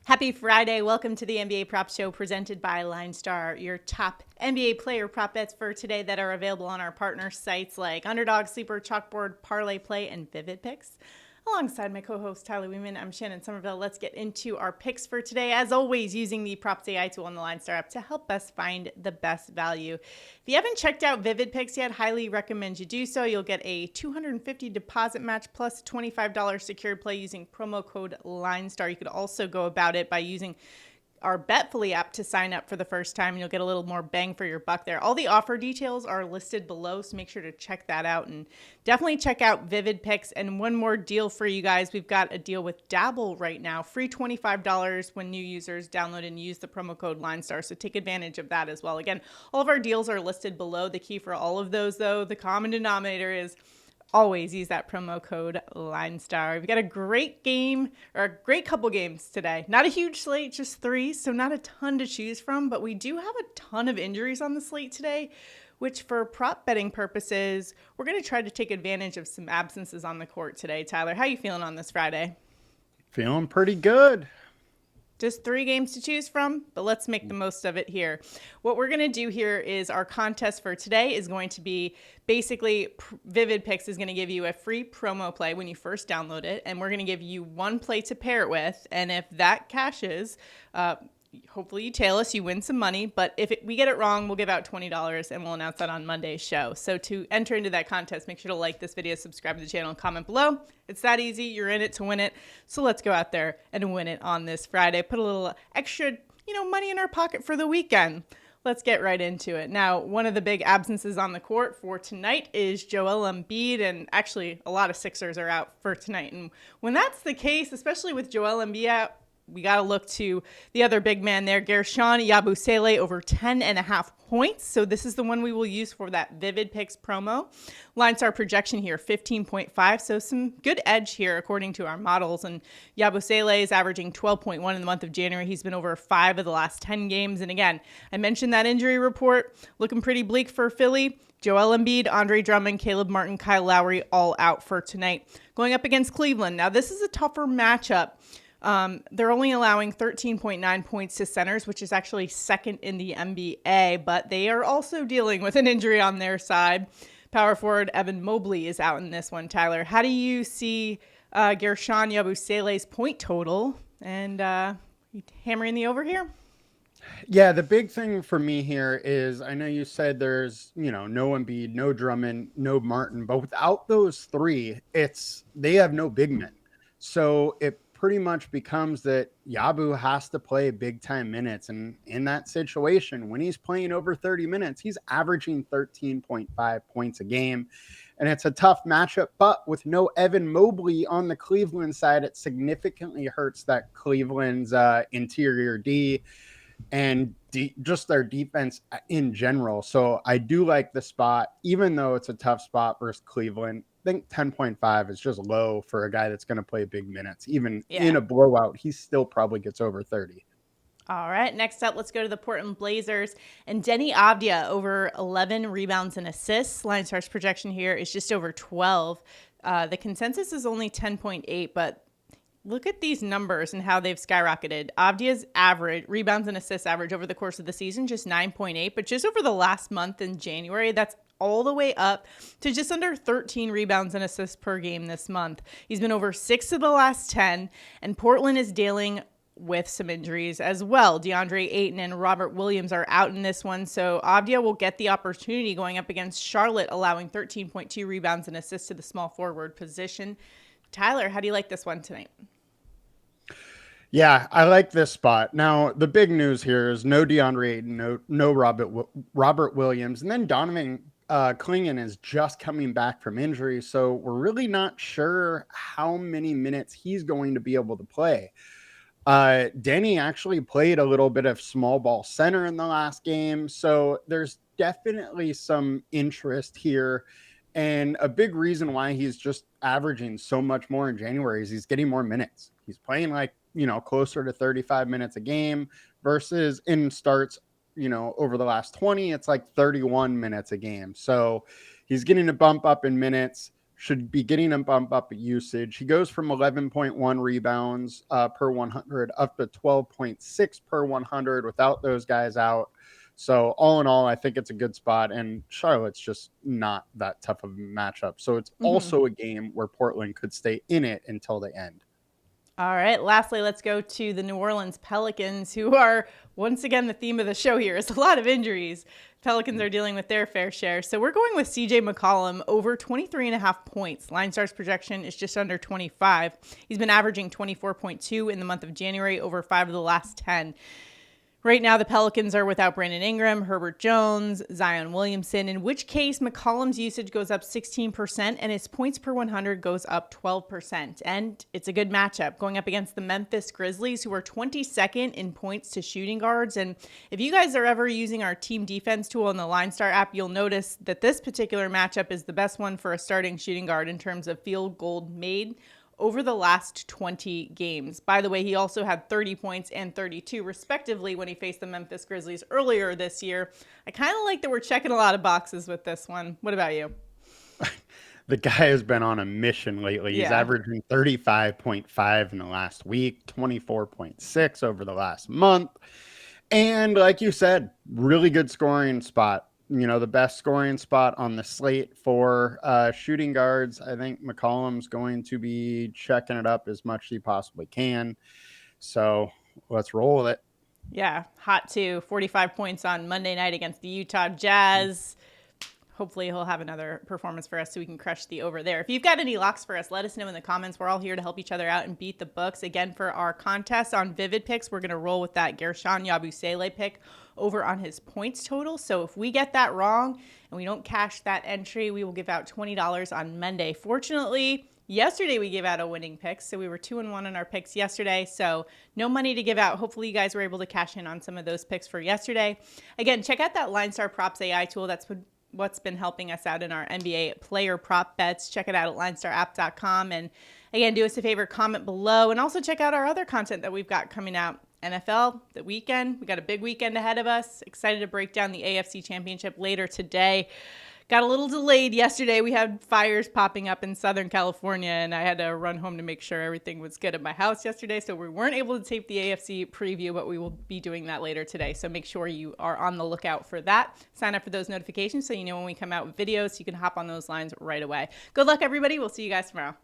Happy Friday. Welcome to the NBA Prop Show presented by LineStar, your top NBA player prop bets for today that are available on our partner sites like Underdog, Sleeper, Chalkboard, Parlay Play, and VividPicks. Alongside my co-host Tyler Wiemann, I'm Shannon Sommerville. Let's get into our picks for today. As always, using the Props AI tool on the LineStar app to help us find the best value. If you haven't checked out VividPicks yet, highly recommend you do so. You'll get a $250 deposit match plus $25 secured play using promo code LineStar. You could also go about it by using our BetFully app to sign up for the first time, and you'll get a little more bang for your buck there. All the offer details are listed below, so make sure to check that out, and definitely check out VividPicks. And one more deal for you guys. We've got a deal with Dabble right now. Free $25 when new users download and use the promo code LineStar, so take advantage of that as well. Again, all of our deals are listed below. The key for all of those, though, the common denominator is always use that promo code LineStar. We've got a great game, or a great couple games today. Not a huge slate, just 3, so not a ton to choose from, but we do have a ton of injuries on the slate today, which for prop betting purposes, we're going to try to take advantage of some absences on the court today. Tyler, how you feeling on this Friday? Feeling pretty good. Just 3 games to choose from, but let's make the most of it here. What we're going to do here is our contest for today is going to be basically VividPicks is going to give you a free promo play when you first download it, and we're going to give you one play to pair it with, and if that cashes, hopefully you tail us, you win some money, but if we get it wrong, we'll give out $20 and we'll announce that on Monday's show. So to enter into that contest, make sure to like this video, subscribe to the channel, and comment below. It's that easy. You're in it to win it. So let's go out there and win it on this Friday. Put a little extra, money in our pocket for the weekend. Let's get right into it. Now, one of the big absences on the court for tonight is Joel Embiid, and actually a lot of Sixers are out for tonight. And when that's the case, especially with Joel Embiid out, we got to look to the other big man there, Guerschon, Yabusele, over 10.5 points. So this is the one we will use for that VividPicks promo. LineStar projection here, 15.5. So some good edge here according to our models. And Yabusele is averaging 12.1 in the month of January. He's been over 5 of the last 10 games. And again, I mentioned that injury report looking pretty bleak for Philly. Joel Embiid, Andre Drummond, Caleb Martin, Kyle Lowry, all out for tonight. Going up against Cleveland. Now, this is a tougher matchup. They're only allowing 13.9 points to centers, which is actually second in the NBA, but they are also dealing with an injury on their side. Power forward Evan Mobley is out in this one. Tyler, how do you see Guerschon Yabusele's point total, and you hammering the over here? Yeah, the big thing for me here is I know you said there's, no Embiid, no Drummond, no Martin, but without those 3, they have no big men. So it pretty much becomes that Yabu has to play big time minutes. And in that situation, when he's playing over 30 minutes, he's averaging 13.5 points a game. And it's a tough matchup, but with no Evan Mobley on the Cleveland side, it significantly hurts that Cleveland's interior D and just their defense in general. So I do like the spot, even though it's a tough spot versus Cleveland. I think 10.5 is just low for a guy that's going to play big minutes. Even in a blowout, he still probably gets over 30. All right, next up, let's go to the Portland Blazers. And Deni Avdija over 11 rebounds and assists. LineStar's projection here is just over 12. The consensus is only 10.8, but look at these numbers and how they've skyrocketed. Avdija's average, rebounds and assists average over the course of the season, just 9.8, but just over the last month in January, that's all the way up to just under 13 rebounds and assists per game this month. He's been over 6 of the last 10, and Portland is dealing with some injuries as well. DeAndre Ayton and Robert Williams are out in this one, so Avdija will get the opportunity going up against Charlotte, allowing 13.2 rebounds and assists to the small forward position. Tyler, how do you like this one tonight? Yeah, I like this spot. Now, the big news here is no DeAndre Ayton, no Robert Williams, and then Donovan Clingan is just coming back from injury, so we're really not sure how many minutes he's going to be able to play. Deni actually played a little bit of small ball center in the last game, so there's definitely some interest here. And a big reason why he's just averaging so much more in January is he's getting more minutes. He's playing closer to 35 minutes a game versus in starts, over the last 20, it's like 31 minutes a game. So he's getting a bump up in minutes. should be getting a bump up usage. He goes from 11.1 rebounds per 100 up to 12.6 per 100 without those guys out. So all in all, I think it's a good spot, and Charlotte's just not that tough of a matchup. So it's also a game where Portland could stay in it until the end. All right. Lastly, let's go to the New Orleans Pelicans, who are, once again, the theme of the show here is a lot of injuries. Pelicans are dealing with their fair share. So we're going with CJ McCollum over 23.5 points. LineStar's projection is just under 25. He's been averaging 24.2 in the month of January over 5 of the last 10. Right now, the Pelicans are without Brandon Ingram, Herbert Jones, Zion Williamson, in which case McCollum's usage goes up 16% and his points per 100 goes up 12%. And it's a good matchup going up against the Memphis Grizzlies, who are 22nd in points to shooting guards. And if you guys are ever using our team defense tool in the LineStar app, you'll notice that this particular matchup is the best one for a starting shooting guard in terms of field goal made over the last 20 games. By the way, he also had 30 points and 32 respectively when he faced the Memphis Grizzlies earlier this year. I kind of like that we're checking a lot of boxes with this one. What about you? The guy has been on a mission lately. He's averaging 35.5 in the last week, 24.6 over the last month. And like you said, really good scoring spot. You know, the best scoring spot on the slate for shooting guards. I think McCollum's going to be checking it up as much as he possibly can. So let's roll with it. Yeah, hot too. 45 points on Monday night against the Utah Jazz. Hopefully he'll have another performance for us so we can crush the over there. If you've got any locks for us, let us know in the comments. We're all here to help each other out and beat the books. Again, for our contest on VividPicks, we're going to roll with that Guerschon Yabusele pick over on his points total. So if we get that wrong and we don't cash that entry, we will give out $20 on Monday. Fortunately, yesterday we gave out a winning pick, so we were 2-1 in our picks yesterday, so no money to give out. Hopefully you guys were able to cash in on some of those picks for yesterday. Again, check out that LineStar Props AI tool. That's what's been helping us out in our NBA player prop bets. Check it out at linestarapp.com. And again, do us a favor, comment below, and also check out our other content that we've got coming out. NFL, the weekend. We got a big weekend ahead of us. Excited to break down the AFC Championship later today. Got a little delayed yesterday. We had fires popping up in Southern California, and I had to run home to make sure everything was good at my house yesterday. So we weren't able to tape the AFC preview, but we will be doing that later today. So make sure you are on the lookout for that. Sign up for those notifications so you know when we come out with videos, so you can hop on those lines right away. Good luck, everybody. We'll see you guys tomorrow.